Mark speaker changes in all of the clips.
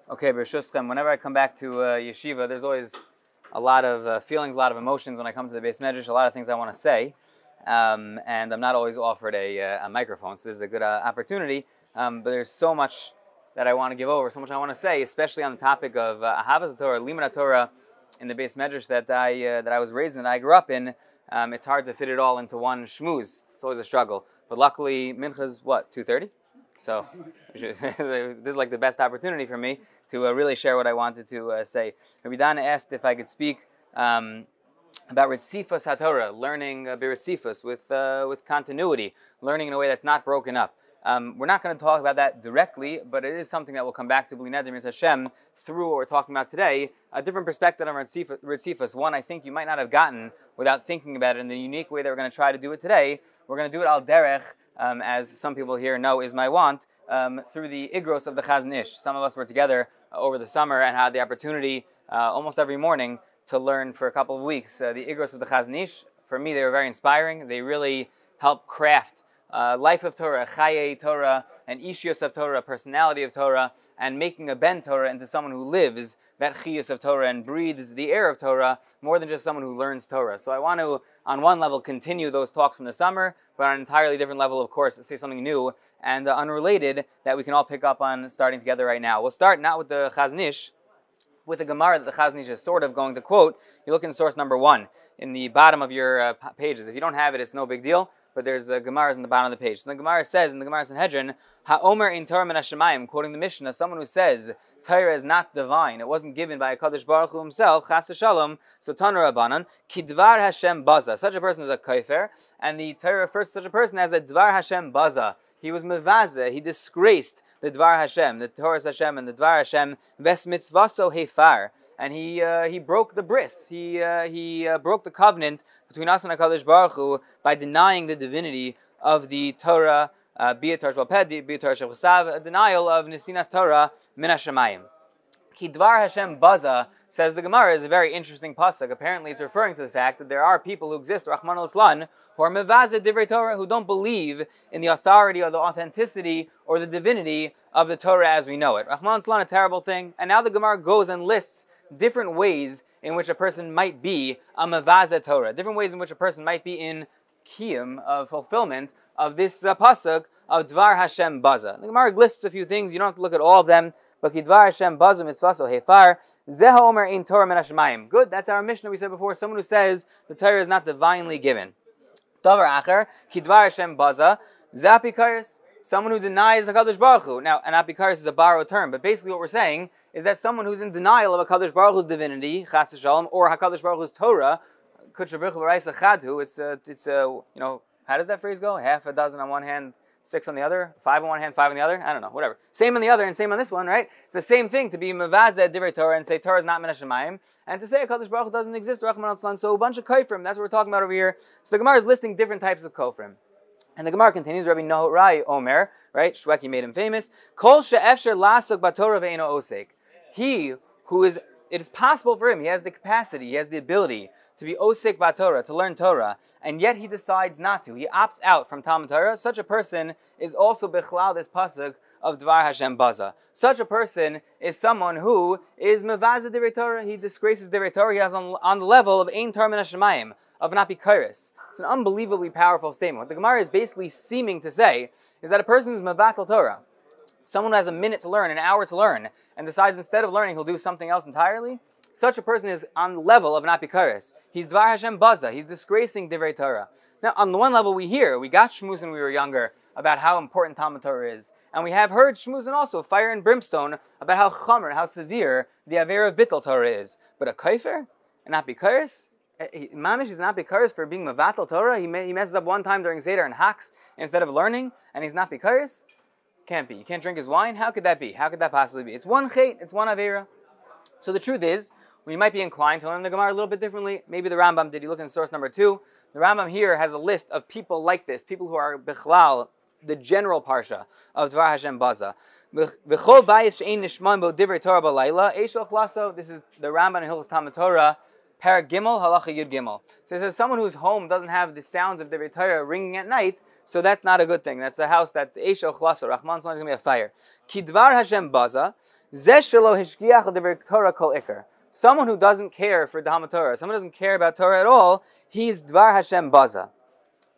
Speaker 1: Okay, B'Shuschem, whenever I come back to yeshiva, there's always a lot of feelings, a lot of emotions when I come to the Beis Medrash, a lot of things I want to say, and I'm not always offered a microphone, so this is a good opportunity, but there's so much that I want to give over, so much I want to say, especially on the topic of Ahavas Torah, Limud Torah in the Beis Medrash that I was raised in, that I grew up in. It's hard to fit it all into one shmooze. It's always a struggle, but luckily Mincha's, 2:30? So this is like the best opportunity for me to really share what I wanted to say. Rabbi Dana asked if I could speak about Ritzifus HaTorah, learning B'Ritzifus with continuity, learning in a way that's not broken up. We're not going to talk about that directly, but it is something that we'll come back to B'li Neder Mitzvah Hashem through what we're talking about today. A different perspective on Ritzifus, one I think you might not have gotten without thinking about it in the unique way that we're going to try to do it today. We're going to do it al derech, as some people here know is my want, through the Igros of the Chazon Ish. Some of us were together over the summer and had the opportunity almost every morning to learn for a couple of weeks. The Igros of the Chazon Ish, for me, they were very inspiring. They really helped craft life of Torah, Chaye Torah, and Ishios of Torah, personality of Torah, and making a Ben Torah into someone who lives that Chiyus of Torah and breathes the air of Torah more than just someone who learns Torah. So I want to, on one level, continue those talks from the summer, but on an entirely different level, of course, say something new and unrelated that we can all pick up on starting together right now. We'll start not with the Chazon Ish, with the Gemara that the Chazon Ish is sort of going to quote. You look in source number 1 in the bottom of your pages. If you don't have it, it's no big deal, but there's Gemaras in the bottom of the page. So the Gemara says in the Gemara Sanhedrin, Ha'omer in Torah min Hashemayim, quoting the Mishnah, someone who says Torah is not divine, it wasn't given by HaKadosh Baruch Hu himself, Chas v'Shalom, so Tanu Rabbanan, Ki Dvar Hashem Baza. Such a person is a kaifer, and the Torah refers to such a person as a Dvar Hashem Baza. He was mevazeh, he disgraced the Dvar Hashem, the Torah Hashem and the Dvar Hashem, Ves Mitzvaso Hefar. And he broke the bris, he broke the covenant between us and HaKadosh Baruch Hu by denying the divinity of the Torah, be it Torah Shebal-Peh, be it Torah Shebal-Chesav, a denial of Nesinas Torah min Hashemayim. Ki Dvar Hashem Baza, says the Gemara, is a very interesting pasuk. Apparently it's referring to the fact that there are people who exist, Rahman al-Islan, who are mevazeh divrei Torah, who don't believe in the authority or the authenticity or the divinity of the Torah as we know it. Rahman al-Islan, a terrible thing. And now the Gemara goes and lists different ways in which a person might be a mevazeh Torah, different ways in which a person might be in kiyum, of fulfillment of this pasuk of Dvar Hashem Baza. The Gemara lists a few things, you don't have to look at all of them, but Ki Dvar Hashem Baza mitzvaso hefar, Zeh ha'omer in Torah min Hashemayim. Good, that's our Mishnah we said before, someone who says the Torah is not divinely given. Davar acher, Ki Dvar Hashem Baza, Zeh apikaris, someone who denies HaKadosh Baruch Hu. Now, an apikaris is a borrowed term, but basically what we're saying is that someone who's in denial of HaKadosh Baruch Hu's divinity, Chas v'Shalom, or HaKadosh Baruch Hu's Torah, Kudsha B'Richu V'Raisa Chadhu, it's how does that phrase go? Half a dozen on one hand, 6 on the other, 5 on one hand, 5 on the other? I don't know, whatever. Same on the other and same on this one, right? It's the same thing to be mevazeh divrei Torah and say Torah is not min Hashemayim, and to say HaKadosh Baruch Hu doesn't exist, Rahman al-Islan. So a bunch of kofrim, that's what we're talking about over here. So the Gemara is listing different types of kofrim. And the Gemara continues, Rabbi Nahot Rai Omer, right? Shweki made him famous. Kol she'efsher lasok b'Torah ve'eno osek. He who is, it is possible for him, he has the capacity, he has the ability to be osek b'Torah, to learn Torah, and yet he decides not to. He opts out from Talmud Torah. Such a person is also bichlal this pasuk of Dvar Hashem Baza. Such a person is someone who is mevazeh divrei Torah. He disgraces divrei Torah. He has on the level of ein Torah min Hashemayim, of an apikaris. It's an unbelievably powerful statement. What the Gemara is basically seeming to say is that a person who's mevatel Torah, someone who has a minute to learn, an hour to learn, and decides instead of learning he'll do something else entirely, such a person is on the level of an apikaris. He's Dvar Hashem Baza. He's disgracing divrei Torah. Now, on the one level we got shmuz when we were younger about how important Talmud Torah is. And we have heard shmuz and also fire and brimstone about how chamer, how severe the aver of bittul Torah is. But a kaifer, an apikaris, Mamish is not bikaris for being mevatel Torah. He messes up one time during Seder and hacks instead of learning, and he's not bikaris? Can't be. You can't drink his wine? How could that be? How could that possibly be? It's one chait, it's one avera. So the truth is, we might be inclined to learn the Gemara a little bit differently. Maybe the Rambam did. You look in source number 2. The Rambam here has a list of people like this, people who are bichlal, the general parsha of Dvar Hashem Baza. V'chol bayis she'ein nishman bo divrei Torah b'layla, eishol chlaso. This is the Rambam in Hilchos Talmud Torah, Parak Gimel, Halacha Yud Gimel. So it says someone whose home doesn't have the sounds of divrei Torah ringing at night, so that's not a good thing. That's a house that the Eishol Chlasa, Rahman is going to be a fire. Ki Dvar Hashem Baza, Someone who doesn't care for Talmud Torah, someone who doesn't care about Torah at all, he's Dvar Hashem Baza.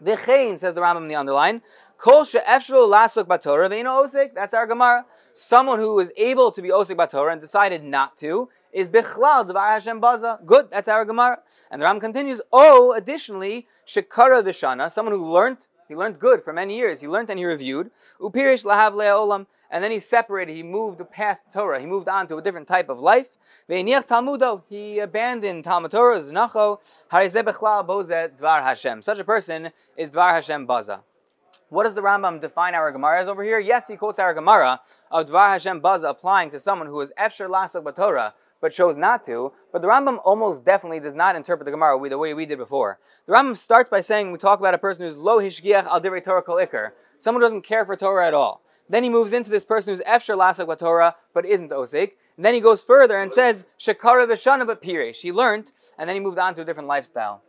Speaker 1: V'chein, says the Rambam in the underline, Kol she'efshel lasok b'Torah ve'ino osek, that's our Gemara. Someone who is able to be osek b'Torah and decided not to, is bichlal Dvar Hashem Baza. Good, that's our Gemara. And the Rambam continues, additionally, shekara v'shana, someone who he learned good for many years, he learned and he reviewed, upirish lahav le'olam, and then he separated, he moved past Torah, he moved on to a different type of life. Ve'iniach talmudo, he abandoned Talmud Torah, znacho, harizeh bechlal bozeh Dvar Hashem. Such a person is Dvar Hashem Baza. What does the Rambam define our Gemara as over here? Yes, he quotes our Gemara of Dvar Hashem Baza applying to someone who is efsher lasok b'Torah, but chose not to. But the Rambam almost definitely does not interpret the Gemara the way we did before. The Rambam starts by saying, we talk about a person who's lo hishgiach al divrei Torah kol ikar, someone who doesn't care for Torah at all. Then he moves into this person who's efsher lasok b'Torah, but isn't osek. And then he goes further and says, shekara v'shana but piresh. He learned, and then he moved on to a different lifestyle.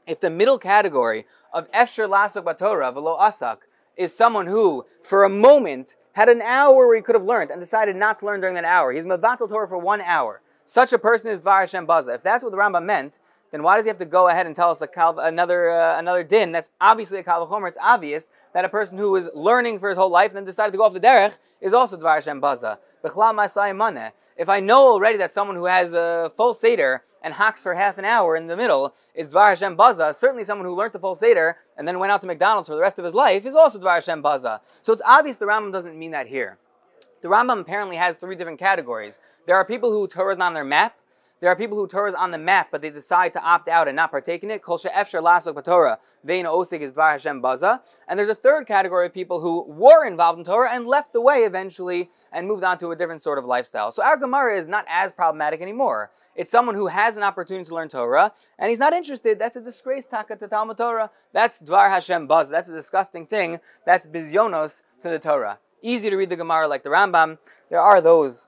Speaker 1: If the middle category of efsher lasok b'Torah v'lo asak is someone who, for a moment, had an hour where he could have learned and decided not to learn during that hour. He's mevatel Torah for 1 hour. Such a person is Dvar Hashem Baza. If that's what the Rambam meant, then why does he have to go ahead and tell us another din? That's obviously a kal v'chomer. It's obvious that a person who was learning for his whole life and then decided to go off the derech is also Dvar Hashem Baza. If I know already that someone who has a full seder and hacks for half an hour in the middle is Dvar Hashem Baza, certainly someone who learned the full seder and then went out to McDonald's for the rest of his life is also Dvar Hashem Baza. So it's obvious the Rambam doesn't mean that here. The Rambam apparently has 3 different categories. There are people who Torah is not on their map. There are people who Torah is on the map, but they decide to opt out and not partake in it. Kol she'efshar lasok b'Torah ve'eino osek is Dvar Hashem Baza. And there's a third category of people who were involved in Torah and left the way eventually and moved on to a different sort of lifestyle. So our Gemara is not as problematic anymore. It's someone who has an opportunity to learn Torah and he's not interested. That's a disgrace taka to Talmud Torah. That's Dvar Hashem Baza. That's a disgusting thing. That's bizyonos to the Torah. Easy to read the Gemara like the Rambam. There are those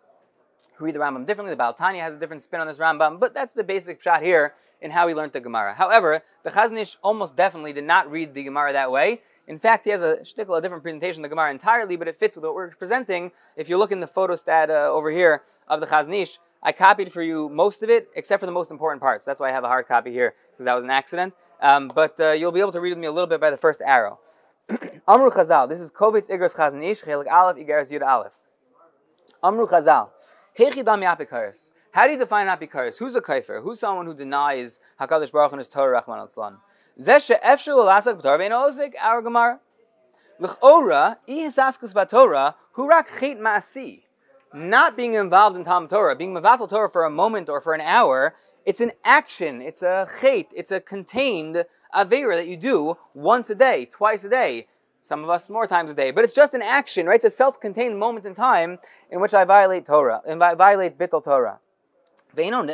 Speaker 1: who read the Rambam differently. The Baal Tanya has a different spin on this Rambam, but that's the basic shot here in how he learned the Gemara. However, the Chazon Ish almost definitely did not read the Gemara that way. In fact, he has a different presentation of the Gemara entirely, but it fits with what we're presenting. If you look in the photostat over here of the Chazon Ish, I copied for you most of it, except for the most important parts. That's why I have a hard copy here, because that was an accident. But you'll be able to read with me a little bit by the first arrow. Amru Chazal, this is Kovitz Igros Chazon Ish, Chelik Aleph, Igeres Yud Aleph. Amru Chazal, how do you define an apikaris? Who's a kaifer? Who's someone who denies HaKadosh Baruch Hu and his Torah Rachman al-Tzlan? Zeh she'efshar l'lasok b'Torah ve'eino osek, our Gemara. L'ch'ora, ihisaskus b'Torah, hu rak chet ma'asi. Not being involved in Talmud Torah, being mevatel Torah for a moment or for an hour, it's an action, it's a chet, it's a contained avera that you do once a day, twice a day. Some of us more times a day, but it's just an action, right? It's a self-contained moment in time in which I violate Torah, and I violate bittul Torah. It's not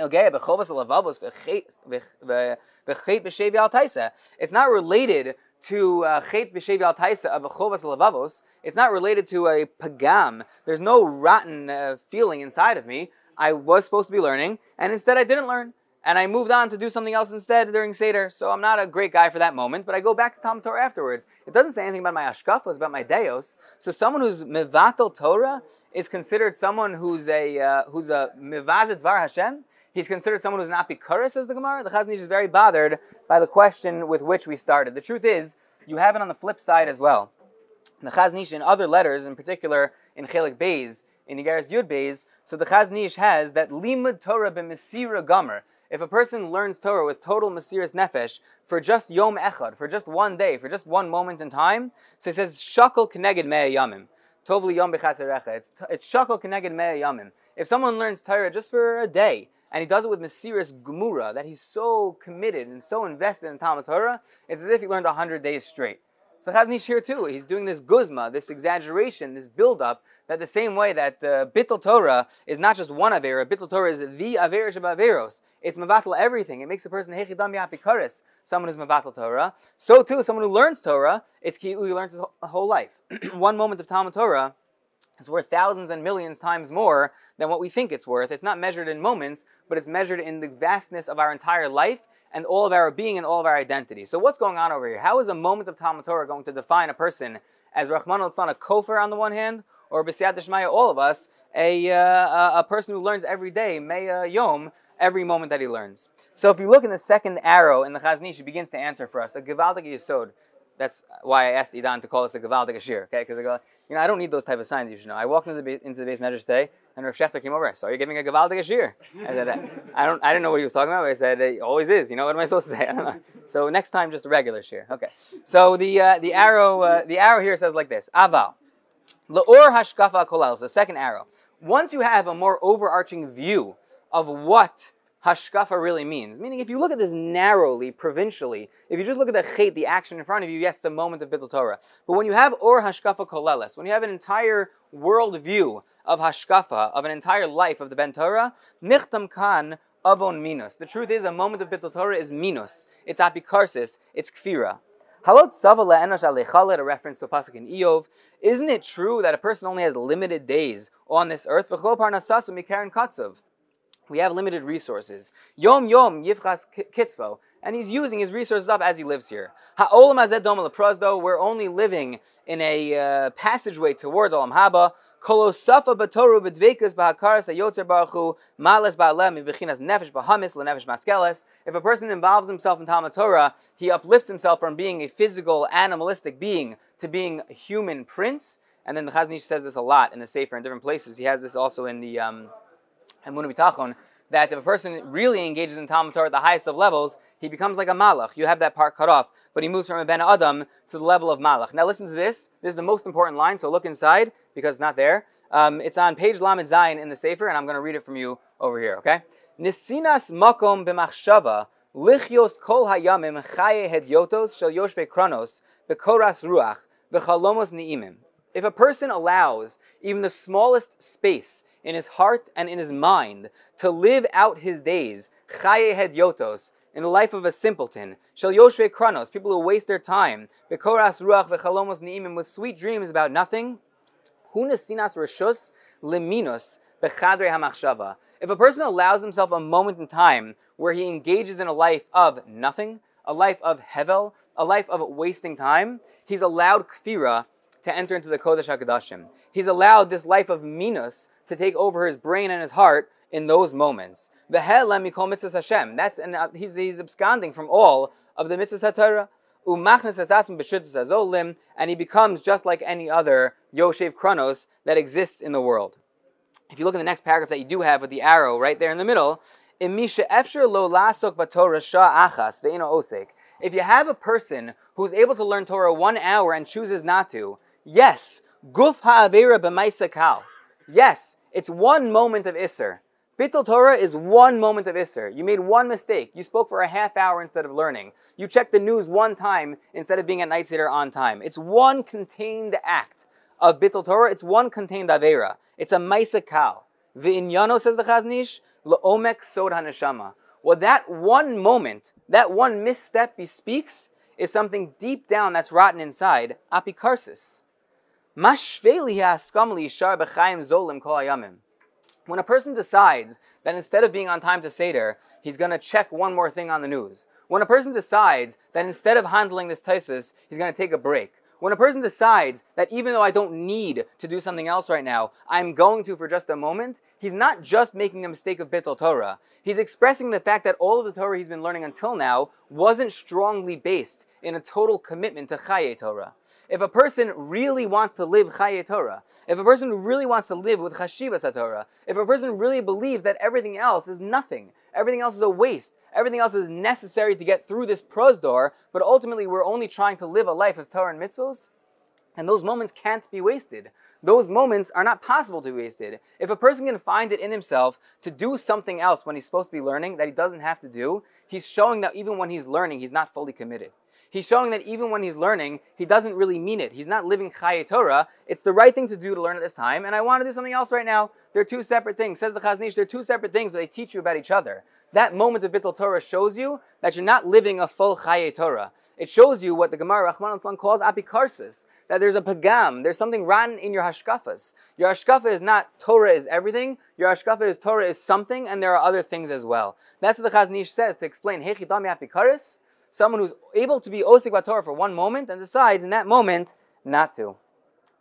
Speaker 1: related to chet b'shevi al taisa of a chovas levavos. It's not related to a pagam. There's no rotten feeling inside of me. I was supposed to be learning, and instead I didn't learn. And I moved on to do something else instead during Seder. So I'm not a great guy for that moment, but I go back to Talmud Torah afterwards. It doesn't say anything about my ashkafa, it's about my deos. So someone who's mevatel Torah is considered someone who's a mevazet var Hashem. He's considered someone who's not bikaris, says the Gemara. The Chazon Ish is very bothered by the question with which we started. The truth is, you have it on the flip side as well. The Chazon Ish in other letters, in particular in Chelik Beis, in Igeres Yud Beis, so the Chazon Ish has that limud Torah b'mesira gomer. If a person learns Torah with total mesiras nefesh for just yom echad, for just one day, for just one moment in time, so he says shakol keneged mea yamim, tovli yom b'chatzerecha. It's shakol keneged mea yamim. If someone learns Torah just for a day and he does it with mesiras gemura, that he's so committed and so invested in Talmud Torah, it's as if he learned 100 days straight. So the Chazon Ish here too, he's doing this guzma, this exaggeration, this build-up, that the same way that bittul Torah is not just one avera, bittul Torah is the avera shebaveros. It's mevatel everything. It makes a person hechidam yapikaris, someone who's mevatel Torah. So too, someone who learns Torah, it's ki'u he learns his whole life. One moment of Talmud Torah is worth thousands and millions times more than what we think it's worth. It's not measured in moments, but it's measured in the vastness of our entire life and all of our being and all of our identity. So what's going on over here? How is a moment of Talmud Torah going to define a person as Rahman al-Tzlan, a kofar on the one hand, or b'siyat d'shmaya, all of us, a person who learns every day, Mea Yom, every moment that he learns. So if you look in the second arrow in the Chazon Ish, he begins to answer for us, a Gevaldik Yesod. That's why I asked Idan to call us a Gevaldik Ashir, okay? Because I don't need those type of signs, you should know. I walked into the base measure today, and Rav Shechter came over. So you're giving a Gevaldik Ashir? I said, I didn't know what he was talking about, but I said, it always is. What am I supposed to say? I don't know. So next time, just a regular shir. Okay. So the arrow here says like this: Aval leor hashkafa kolal. The second arrow. Once you have a more overarching view of what hashkafa really means, meaning if you look at this narrowly, provincially, if you just look at the chet, the action in front of you, yes, it's a moment of bittul Torah. But when you have or hashkafa koleles, when you have an entire world view of hashkafa, of an entire life of the Ben Torah, nichtam kan avon minus. The truth is, a moment of bittul Torah is minus. It's apikarsis. It's kfira. Halot sava le'enosh alechalet, a reference to a pasuk in Iyov. Isn't it true that a person only has limited days on this earth? V'chol parnasasu mikaren katzav. We have limited resources. Yom yom yivchas kitzvo, and he's using his resources up as he lives here. Ha'olam hazeh dom leprozdo. We're only living in a passageway towards olam haba. Kolosafa b'toru b'dveikus b'hakaras hayotzer baruchu males ba'alem b'chinas nefesh b'hamis lenefesh maskeles. If a person involves himself in Talmud Torah, he uplifts himself from being a physical, animalistic being to being a human prince. And then the Chazon Ish says this a lot in the Sefer in different places. He has this also in the Emunah B'tachon, that if a person really engages in Talmud Torah at the highest of levels, he becomes like a malach. You have that part cut off, but he moves from a ben adam to the level of malach. Now listen to this. This is the most important line, so look inside, because it's not there. It's on page Lamed Zayin in the Sefer, and I'm going to read it from you over here, okay? Nisinas makom b'machshava lichyos kol hayamim chaye hedyotos shel yoshvei kronos bekoras ruach v'chalomos ni'imim. If a person allows even the smallest space in his heart and in his mind to live out his days, chaye hedyotos, in the life of a simpleton, shel yoshvei kronos, people who waste their time, bekoras ruach v'chalomos ni'imim, with sweet dreams about nothing, hu nesinas reshus leminus bechadrei hamachshava. If a person allows himself a moment in time where he engages in a life of nothing, a life of hevel, a life of wasting time, he's allowed kfira to enter into the Kodesh HaKodashim. He's allowed this life of minus to take over his brain and his heart in those moments. V'hel mikol mitzvahs Hashem. He's absconding from all of the mitzvahs HaTorah. Umachnes hasatzim b'shutzas hazolim, and he becomes just like any other Yoshev Kronos that exists in the world. If you look at the next paragraph that you do have with the arrow right there in the middle, Imisha efsher lo lasok b'Torah shah achas ve'ino osek. If you have a person who's able to learn Torah 1 hour and chooses not to, yes, guf ha'avera b'maisa kal. Yes, it's 1 moment of Isser. Bittul Torah is 1 moment of Isser. You made 1 mistake. You spoke for a half hour instead of learning. You checked the news 1 time instead of being at night sitter on time. It's 1 contained act of Bittul Torah. It's 1 contained Avera. It's a Maisa Kal. V'inyano, says the Chazon Ish, l'omek sod haneshama. Well, that 1 moment, that 1 misstep bespeaks is something deep down that's rotten inside, apikarsis. Mashveli ha'askamli shar b'chaim zolim kol hayamim. When a person decides that instead of being on time to Seder, he's going to check 1 more thing on the news. When a person decides that instead of handling this Tosfos, he's going to take a break. When a person decides that even though I don't need to do something else right now, I'm going to for just a moment, he's not just making a mistake of Bittul Torah. He's expressing the fact that all of the Torah he's been learning until now wasn't strongly based in a total commitment to Chaye Torah. If a person really wants to live Chaye Torah, if a person really wants to live with Chashivas HaTorah, if a person really believes that everything else is nothing, everything else is a waste, everything else is necessary to get through this prosdor, but ultimately we're only trying to live a life of Torah and mitzvos, and those moments can't be wasted. Those moments are not possible to be wasted. If a person can find it in himself to do something else when he's supposed to be learning that he doesn't have to do, he's showing that even when he's learning, he's not fully committed. He's showing that even when he's learning, he doesn't really mean it. He's not living Chaye Torah. It's the right thing to do to learn at this time, and I want to do something else right now. They're 2 separate things. Says the Chazon Ish, they're 2 separate things, but they teach you about each other. That moment of Bittul Torah shows you that you're not living a full Chaye Torah. It shows you what the Gemara Rahman al calls apikarsis, that there's a pagam, there's something rotten in your hashkafas. Your hashkafa is not Torah is everything, your hashkafa is Torah is something, and there are other things as well. That's what the Chazon Ish says to explain, Hechidami apikaris, someone who's able to be osik b'Torah for 1 moment and decides in that moment not to.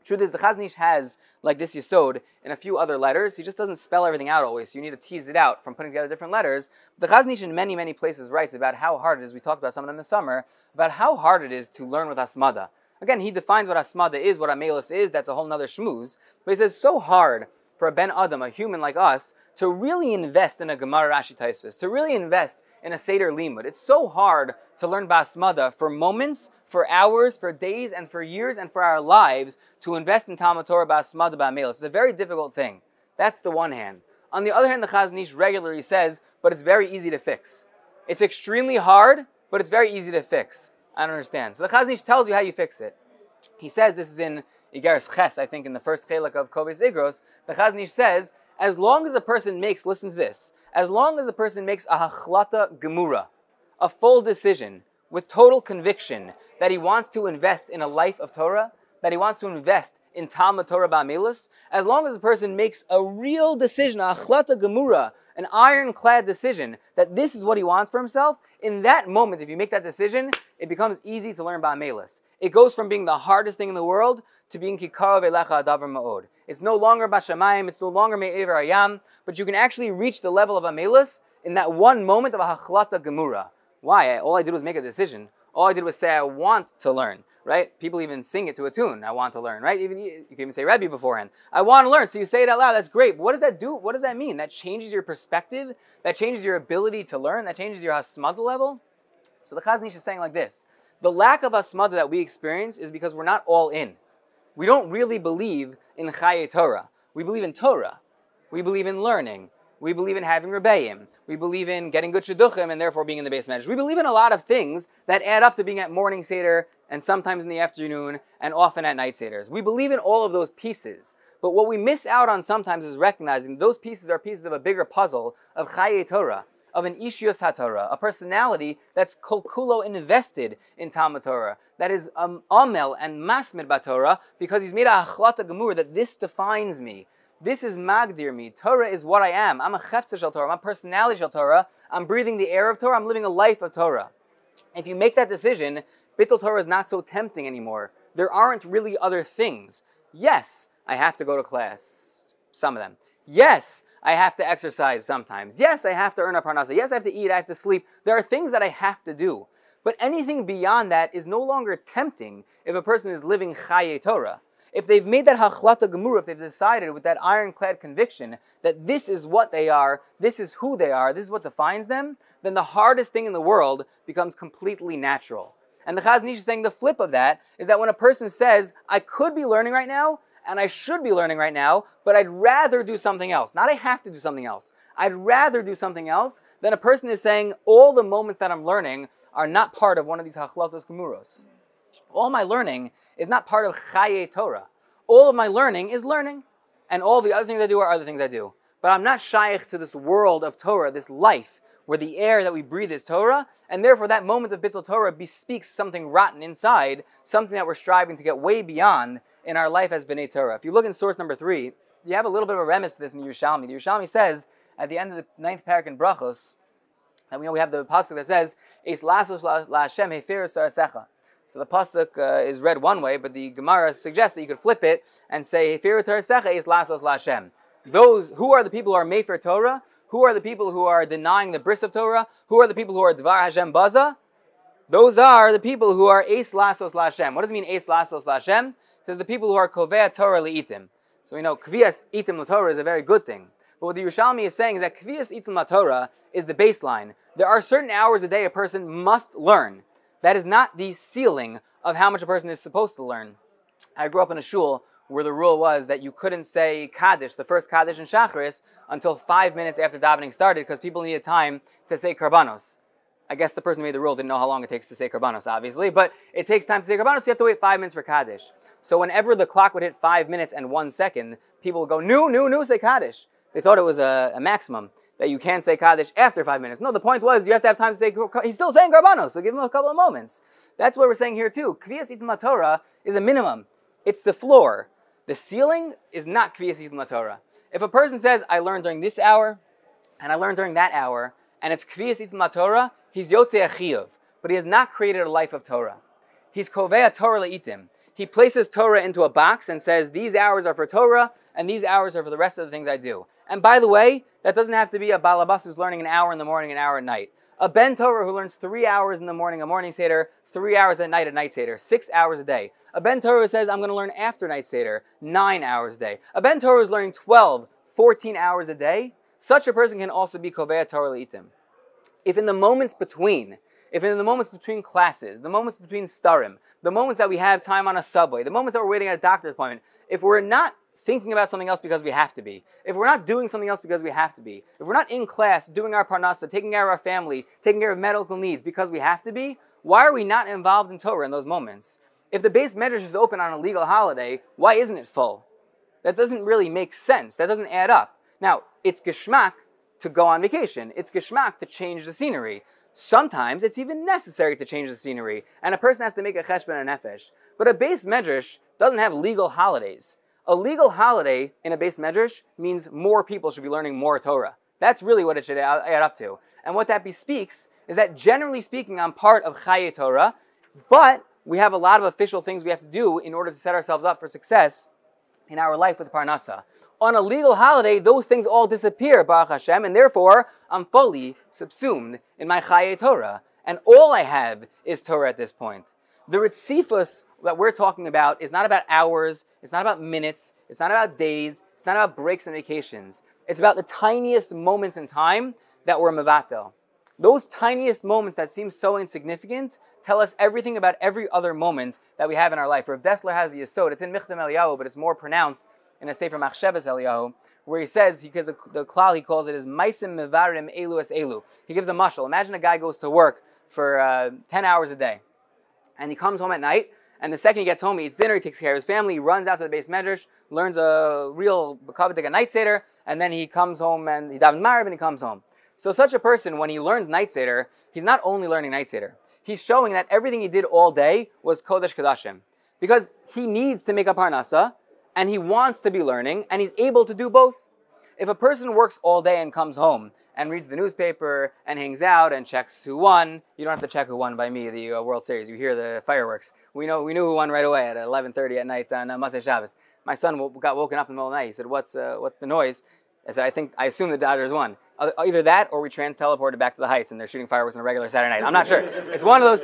Speaker 1: Truth is, the Chazon Ish has, like this Yesod, in a few other letters. He just doesn't spell everything out always, so you need to tease it out from putting together different letters. The Chazon Ish in many, many places writes about how hard it is, we talked about some of them in the summer, about how hard it is to learn with Hasmada. Again, he defines what Hasmada is, what Amelus is, that's a whole nother shmooze. But he says it's so hard for a Ben Adam, a human like us, to really invest in a Gemara Rashi Taisvis, to really invest in a Seder Limud. It's so hard to learn Basmada for moments, for hours, for days, and for years, and for our lives, to invest in Talmud Torah Basmada Ba'amelos. It's a very difficult thing. That's the one hand. On the other hand, the Chazon Ish regularly says, but it's very easy to fix. It's extremely hard, but it's very easy to fix. I don't understand. So the Chazon Ish tells you how you fix it. He says, this is in Igeres Ches, I think in the first chelak of Koves Igros, the Chazon Ish says, as long as a person makes, listen to this, as long as a person makes a hachlata gemura, a full decision, with total conviction that he wants to invest in a life of Torah, that he wants to invest in Talmud Torah Ba'amelus, as long as a person makes a real decision, a hachlata gemura, an ironclad decision, that this is what he wants for himself, in that moment, if you make that decision, it becomes easy to learn Ba'amelus. It goes from being the hardest thing in the world to being kikar ve'lecha adavar ma'od. It's no longer bashamayim, it's no longer me'ever ayam, but you can actually reach the level of Amelus in that one moment of a hachlata gemura. Why? All I did was make a decision. All I did was say I want to learn, right? People even sing it to a tune, I want to learn, right? Even you can even say Rebbe beforehand. I want to learn, so you say it out loud, that's great. But what does that do? What does that mean? That changes your perspective, that changes your ability to learn, that changes your hasmada level. So the Chazon Ish is saying like this, the lack of hasmada that we experience is because we're not all in. We don't really believe in Chaye Torah. We believe in Torah. We believe in learning. We believe in having Rebbeim. We believe in getting good Shidduchim and therefore being in the base medrash. We believe in a lot of things that add up to being at morning Seder and sometimes in the afternoon and often at night Seders. We believe in all of those pieces. But what we miss out on sometimes is recognizing those pieces are pieces of a bigger puzzle of Chaye Torah, of an Ishiyos HaTorah, a personality that's kol kulo invested in Talmud Torah, that is amel and masmid b'Torah, because he's made a hachlata gemur that this defines me. This is magdir me. Torah is what I am. I'm a chefza shel Torah. I'm a personality shel Torah. I'm breathing the air of Torah. I'm living a life of Torah. If you make that decision, Bittul Torah is not so tempting anymore. There aren't really other things. Yes, I have to go to class. Some of them. Yes, I have to exercise sometimes. Yes, I have to earn a parnasa. Yes, I have to eat. I have to sleep. There are things that I have to do. But anything beyond that is no longer tempting if a person is living Chaye Torah. If they've made that hachlata gemura, if they've decided with that ironclad conviction that this is what they are, this is who they are, this is what defines them, then the hardest thing in the world becomes completely natural. And the Chazon Ish is saying the flip of that is that when a person says, I could be learning right now, and I should be learning right now, but I'd rather do something else. Not I have to do something else. I'd rather do something else. Then a person is saying, all the moments that I'm learning are not part of one of these hachlatos gemuros. All my learning is not part of Chaye Torah. All of my learning is learning. And all the other things I do are other things I do. But I'm not shaykh to this world of Torah, this life, where the air that we breathe is Torah, and therefore that moment of Bittul Torah bespeaks something rotten inside, something that we're striving to get way beyond in our life as B'nai Torah. If you look in source number 3, you have a little bit of a remiss to this in the Yerushalmi. The Yerushalmi says, at the end of the 9th parak in Brachos, and we know we have the pasuk that says, Eis lasos la Hashem hefer sarasecha. So the pasuk is read one way, but the Gemara suggests that you could flip it and say, hefer sarasecha eis lasos la Hashem. Those, who are the people who are mefer Torah? Who are the people who are denying the bris of Torah? Who are the people who are dvar Hashem baza? Those are the people who are eis lasos la Hashem. What does it mean eis lasos la Hashem? It says the people who are kovea Torah li'itim. So we know kvias itim l'Torah is a very good thing. But what the Yerushalmi is saying is that kvias itim l'Torah is the baseline. There are certain hours a day a person must learn. That is not the ceiling of how much a person is supposed to learn. I grew up in a shul where the rule was that you couldn't say Kaddish, the first Kaddish in Shacharis, until 5 minutes after davening started because people needed time to say Karbanos. I guess the person who made the rule didn't know how long it takes to say Karbanos, obviously, but it takes time to say Karbanos, so you have to wait 5 minutes for Kaddish. So whenever the clock would hit 5 minutes and 1 second, people would go, no, say Kaddish. They thought it was a maximum, that you can't say Kaddish after 5 minutes. No, the point was you have to have time to say, he's still saying Karbanos, so give him a couple of moments. That's what we're saying here too. Kviyas Itim Torah is a minimum. It's the floor. The ceiling is not Kviyas Itim Torah. If a person says, I learned during this hour, and I learned during that hour, and it's Kviyas Itim Torah, he's Yotzei Achiyuv, but he has not created a life of Torah. He's Kovea Torah Le'itim. He places Torah into a box and says, these hours are for Torah, and these hours are for the rest of the things I do. And by the way, that doesn't have to be a balabas who's learning an hour in the morning, an hour at night. A ben Torah who learns 3 hours in the morning, a morning seder, 3 hours at night, a night seder, 6 hours a day. A ben Torah who says, I'm going to learn after night seder, 9 hours a day. A ben Torah who's learning 12, 14 hours a day. Such a person can also be kovea Torah leitim. If in the moments between classes, the moments between starim, the moments that we have time on a subway, the moments that we're waiting at a doctor's appointment, if we're not thinking about something else because we have to be, if we're not doing something else because we have to be, if we're not in class doing our parnasa, taking care of our family, taking care of medical needs because we have to be, why are we not involved in Torah in those moments? If the base medrash is open on a legal holiday, why isn't it full? That doesn't really make sense. That doesn't add up. Now, it's geschmack to go on vacation. It's geschmack to change the scenery. Sometimes it's even necessary to change the scenery, and a person has to make a cheshbon and nefesh. But a base medrash doesn't have legal holidays. A legal holiday in a base medrash means more people should be learning more Torah. That's really what it should add up to. And what that bespeaks is that generally speaking, I'm part of Chaye Torah, but we have a lot of official things we have to do in order to set ourselves up for success in our life with Parnasa. On a legal holiday, those things all disappear, Baruch Hashem, and therefore I'm fully subsumed in my Chaye Torah. And all I have is Torah at this point. The Ritzifus that we're talking about is not about hours, it's not about minutes, it's not about days, it's not about breaks and vacations. It's about the tiniest moments in time that we're mevatel. Those tiniest moments that seem so insignificant tell us everything about every other moment that we have in our life. Rav Dessler has the Yesod, it's in Michtam Eliyahu, but it's more pronounced in a Sefer Machshavas Eliyahu, where he says, because the klal he calls it is Maisim Mevarim Elu Es Elu. He gives a mashal. Imagine a guy goes to work for 10 hours a day, and he comes home at night, and the second he gets home, he eats dinner, he takes care of his family, he runs out to the base medrash, learns a real B'kavadik night seder, and then he comes home and he davens Marav and he comes home. So such a person, when he learns night seder, he's not only learning night seder, he's showing that everything he did all day was Kodesh Kodashim. Because he needs to make up Parnasa, and he wants to be learning, and he's able to do both. If a person works all day and comes home and reads the newspaper and hangs out and checks who won, you don't have to check who won by me, the World Series. You hear the fireworks. We knew who won right away at 11:30 at night on Motzei Shabbos. My son got woken up in the middle of the night. He said, "What's the noise?" I said, I assume the Dodgers won. Either that or we trans-teleported back to the Heights and they're shooting fireworks on a regular Saturday night. I'm not sure. It's one of those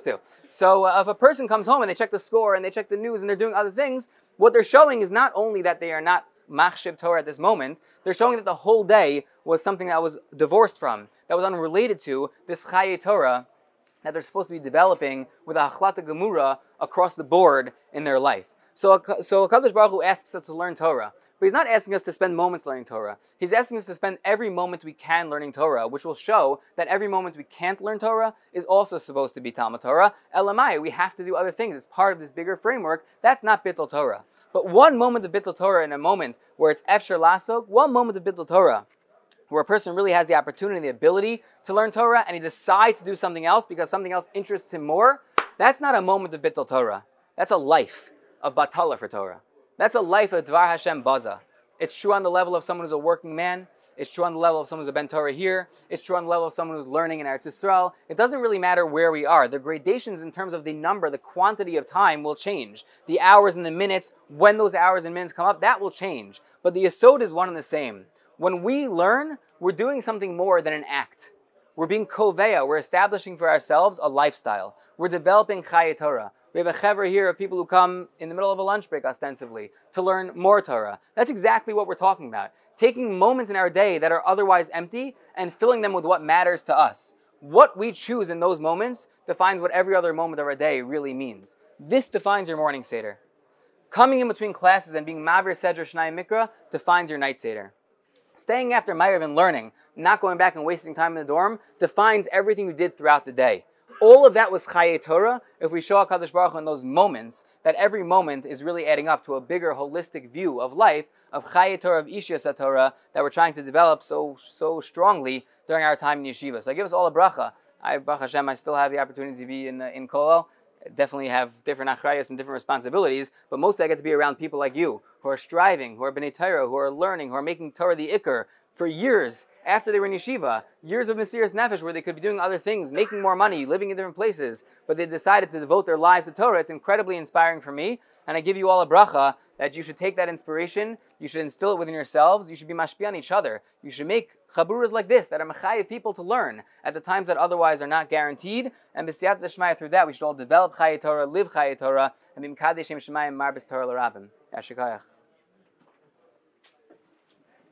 Speaker 1: two. So if a person comes home and they check the score and they check the news and they're doing other things, what they're showing is not only that they are not machshiv Torah at this moment, they're showing that the whole day was something that was divorced from, that was unrelated to this Chaye Torah that they're supposed to be developing with a Hachlata Gemura across the board in their life. So HaKadosh Baruch Hu asks us to learn Torah. But he's not asking us to spend moments learning Torah. He's asking us to spend every moment we can learning Torah, which will show that every moment we can't learn Torah is also supposed to be Talmud Torah. Elamai, we have to do other things. It's part of this bigger framework. That's not Bittul Torah. But one moment of Bittul Torah in a moment where it's Efshar Lasok, one moment of Bittul Torah where a person really has the opportunity, the ability to learn Torah, and he decides to do something else because something else interests him more, that's not a moment of Bittul Torah. That's a life of Batala for Torah. That's a life of Dvar Hashem Baza. It's true on the level of someone who's a working man. It's true on the level of someone who's a Ben Torah here. It's true on the level of someone who's learning in Eretz Yisrael. It doesn't really matter where we are. The gradations in terms of the number, the quantity of time will change. The hours and the minutes, when those hours and minutes come up, that will change. But the Yesod is one and the same. When we learn, we're doing something more than an act. We're being koveya. We're establishing for ourselves a lifestyle. We're developing Chaye Torah. We have a chevra here of people who come in the middle of a lunch break, ostensibly, to learn more Torah. That's exactly what we're talking about. Taking moments in our day that are otherwise empty and filling them with what matters to us. What we choose in those moments defines what every other moment of our day really means. This defines your morning Seder. Coming in between classes and being Mavir Sedra Shnai Mikra defines your night Seder. Staying after Ma'ariv and learning, not going back and wasting time in the dorm, defines everything you did throughout the day. All of that was Chaye Torah if we show HaKadosh Baruch Hu in those moments, that every moment is really adding up to a bigger holistic view of life, of Chaye Torah, of Ishiyas Torah, that we're trying to develop so strongly during our time in yeshiva. So I give us all a bracha. Baruch Hashem, I still have the opportunity to be in Kollel. Definitely have different achrayas and different responsibilities, but mostly I get to be around people like you, who are striving, who are b'nei Torah, who are learning, who are making Torah the ikr, for years after they were in yeshiva, years of Mesiras Nefesh where they could be doing other things, making more money, living in different places, but they decided to devote their lives to Torah. It's incredibly inspiring for me, and I give you all a bracha that you should take that inspiration, you should instill it within yourselves, you should be mashpi on each other. You should make chaburas like this that are mechayev people to learn at the times that otherwise are not guaranteed, and b'siyat d'shmaya through that we should all develop Chayei Torah, live Chayei Torah, and be mekadesh Shem Shemayim mar b'Torah l'rabim. Yashikayach.